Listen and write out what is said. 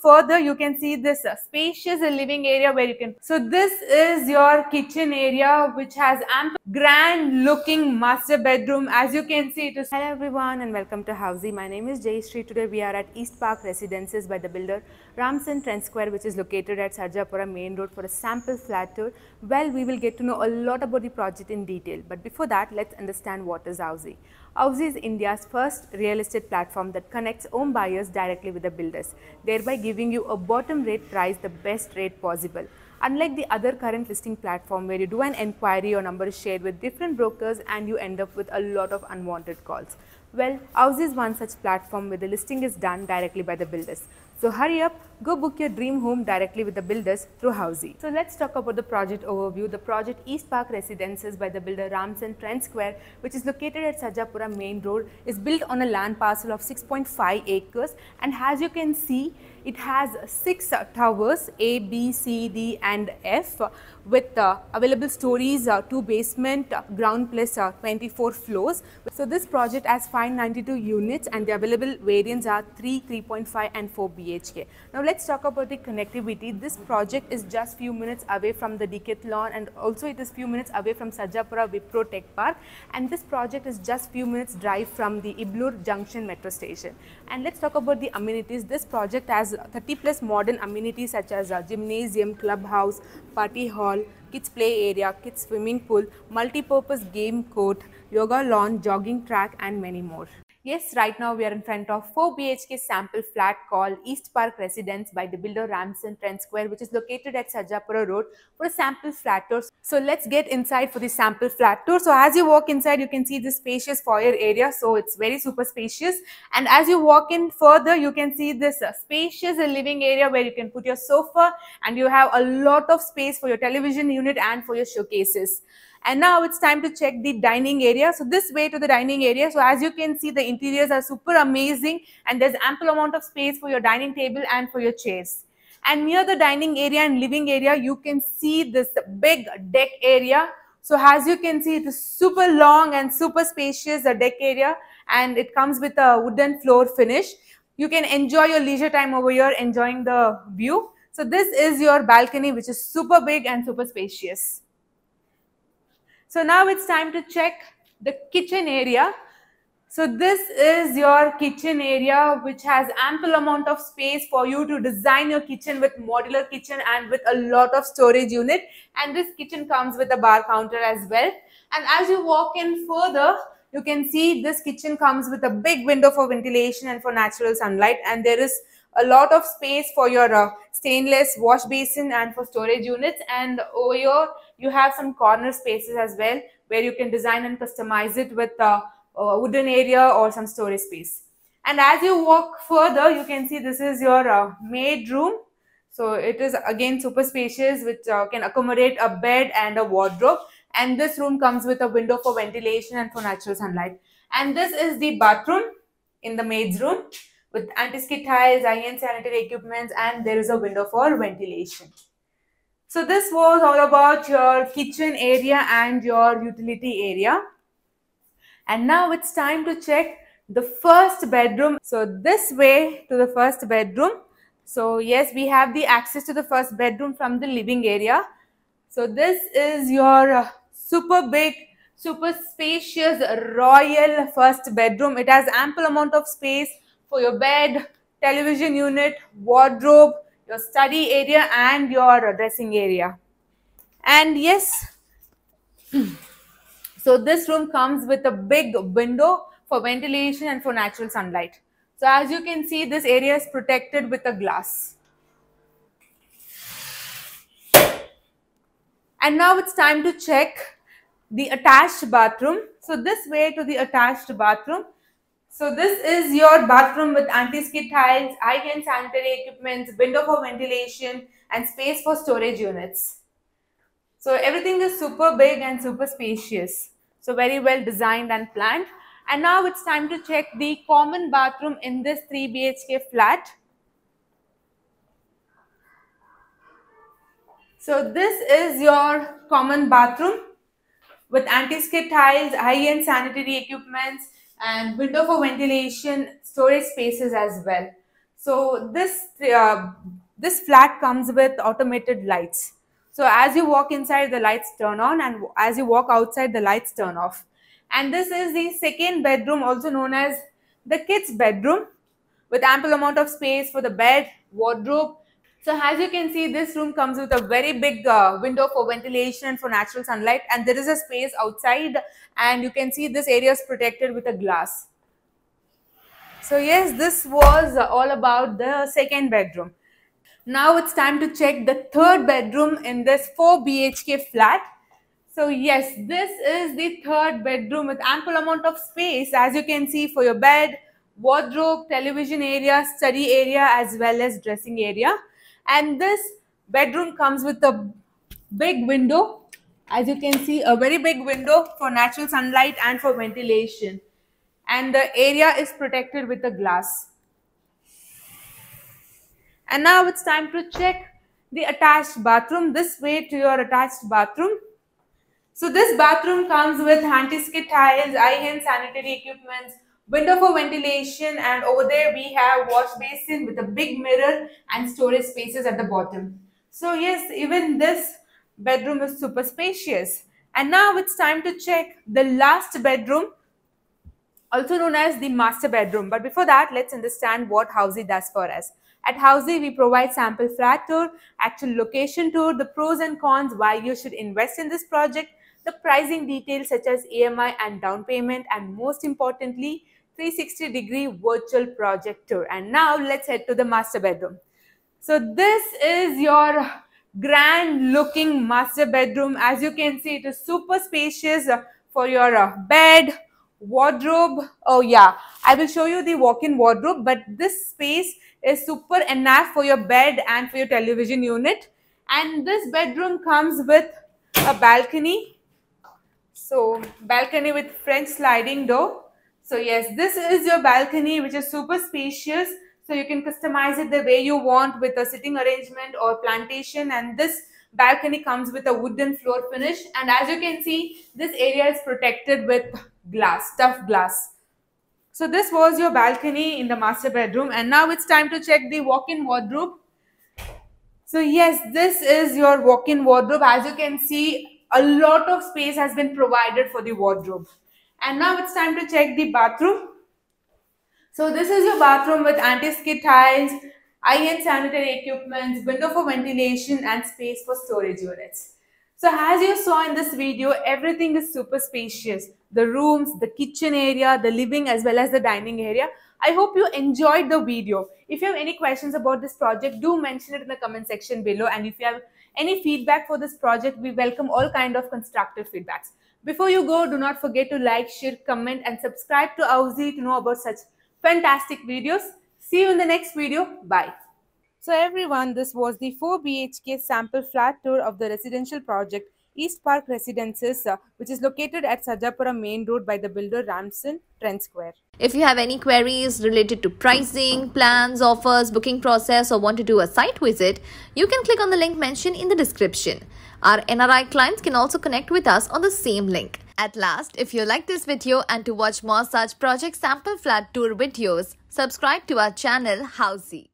further, you can see this spacious living area where you can. So this is your kitchen area, which has ample, grand looking master bedroom. As you can see, it is. Hello everyone and welcome to Housey. My name is Jayashree. Today we are at East Park Residences by the builder Ramson Trent Square, which is located at Sarjapura Main Road, for a sample flat tour. Well, we will get to know a lot about the project in detail. But before that, let's understand what is Housey. Housey is India's first real estate platform that connects home buyers directly with the builders, thereby giving you a bottom rate price, the best rate possible. Unlike the other current listing platform where you do an enquiry, your number is shared with different brokers and you end up with a lot of unwanted calls. Well, Housey is one such platform where the listing is done directly by the builders. So hurry up, go book your dream home directly with the builders through Housey. So let's talk about the project overview. The project East Park Residences by the builder Ramson Trent Square, which is located at Sarjapura Main Road, is built on a land parcel of 6.5 acres, and as you can see, it has 6 towers A, B, C, D and F with available stories, 2 basement, ground plus 24 floors. So this project has 592 units and the available variants are 3, 3.5 and 4 BHK. Now let's talk about the connectivity. This project is just few minutes away from the Decathlon, and also it is few minutes away from Sarjapura Wipro Tech Park, and this project is just few minutes drive from the Iblur Junction metro station. And let's talk about the amenities. This project has 30 plus modern amenities such as a gymnasium, clubhouse, party hall, kids play area, kids swimming pool, multi-purpose game court, yoga lawn, jogging track and many more. Yes, right now we are in front of 4 BHK sample flat called East Park Residence by the builder Ramson Trent Square, which is located at Sarjapura Road, for a sample flat tour. So let's get inside for the sample flat tour. So as you walk inside, you can see the spacious foyer area. So it's very super spacious. And as you walk in further, you can see this spacious living area where you can put your sofa, and you have a lot of space for your television unit and for your showcases. And now it's time to check the dining area. So this way to the dining area. So as you can see, the interiors are super amazing and there's ample amount of space for your dining table and for your chairs. And near the dining area and living area, you can see this big deck area. So as you can see, it is super long and super spacious, the deck area, and it comes with a wooden floor finish. You can enjoy your leisure time over here, enjoying the view. So this is your balcony, which is super big and super spacious. So now it's time to check the kitchen area. So this is your kitchen area, which has ample amount of space for you to design your kitchen with modular kitchen and with a lot of storage unit. And this kitchen comes with a bar counter as well. And as you walk in further, you can see this kitchen comes with a big window for ventilation and for natural sunlight. And there is a lot of space for your stainless wash basin and for storage units. And over here, you have some corner spaces as well, where you can design and customize it with a wooden area or some storage space. And as you walk further, you can see this is your maid room. So it is again super spacious, which can accommodate a bed and a wardrobe. And this room comes with a window for ventilation and for natural sunlight. And this is the bathroom in the maid's room with anti-skid tiles, high-end sanitary equipments, and there is a window for ventilation. So this was all about your kitchen area and your utility area. And now it's time to check the first bedroom. So this way to the first bedroom. So yes, we have the access to the first bedroom from the living area. So this is your super big, super spacious, royal first bedroom. It has ample amount of space for your bed, television unit, wardrobe, your study area and your dressing area. And yes, so this room comes with a big window for ventilation and for natural sunlight. So as you can see, this area is protected with a glass. And now it's time to check the attached bathroom. So this way to the attached bathroom. So this is your bathroom with anti-skid tiles, high-end sanitary equipment, window for ventilation and space for storage units. So everything is super big and super spacious. So very well designed and planned. And now it's time to check the common bathroom in this 3 BHK flat. So this is your common bathroom with anti-skid tiles, high-end sanitary equipments and window for ventilation, storage spaces as well. So this flat comes with automated lights. So as you walk inside, the lights turn on, and as you walk outside, the lights turn off. And this is the second bedroom, also known as the kids' bedroom, with ample amount of space for the bed, wardrobe. So as you can see, this room comes with a very big window for ventilation and for natural sunlight, and there is a space outside, and you can see this area is protected with a glass. So yes, this was all about the second bedroom. Now it's time to check the third bedroom in this 4 BHK flat. So yes, this is the third bedroom with ample amount of space, as you can see, for your bed, wardrobe, television area, study area, as well as dressing area. And this bedroom comes with a big window, as you can see, a very big window for natural sunlight and for ventilation. And the area is protected with a glass. And now it's time to check the attached bathroom. This way to your attached bathroom. So this bathroom comes with anti-skid tiles, high-end sanitary equipments, window for ventilation, and over there we have wash basin with a big mirror and storage spaces at the bottom. So yes, even this bedroom is super spacious. And now it's time to check the last bedroom, also known as the master bedroom. But before that, let's understand what Housey does for us. At Housey, we provide sample flat tour, actual location tour, the pros and cons, why you should invest in this project, the pricing details such as EMI and down payment, and most importantly, 360-degree virtual project tour. And now let's head to the master bedroom. So this is your grand looking master bedroom. As you can see, it is super spacious for your bed, wardrobe. Oh yeah, I will show you the walk-in wardrobe, but this space is super enough for your bed and for your television unit. And this bedroom comes with a balcony. So balcony with French sliding door. So yes, this is your balcony, which is super spacious. So you can customize it the way you want with a sitting arrangement or plantation. And this balcony comes with a wooden floor finish. And as you can see, this area is protected with glass, tough glass. So this was your balcony in the master bedroom. And now it's time to check the walk-in wardrobe. So yes, this is your walk-in wardrobe. As you can see, a lot of space has been provided for the wardrobe. And now it's time to check the bathroom. So this is your bathroom with anti-skid tiles, high-end sanitary equipment, window for ventilation, and space for storage units. So as you saw in this video, everything is super spacious. The rooms, the kitchen area, the living, as well as the dining area. I hope you enjoyed the video. If you have any questions about this project, do mention it in the comment section below. And if you have any feedback for this project, we welcome all kind of constructive feedbacks. Before you go, do not forget to like, share, comment, and subscribe to Housey to know about such fantastic videos. See you in the next video. Bye. So everyone, this was the 4 BHK sample flat tour of the residential project East Park Residences, which is located at Sarjapura Main Road by the builder Ramson Trent Square. If you have any queries related to pricing, plans, offers, booking process, or want to do a site visit, you can click on the link mentioned in the description. Our NRI clients can also connect with us on the same link. At last, if you like this video and to watch more such project sample flat tour videos, subscribe to our channel Housey.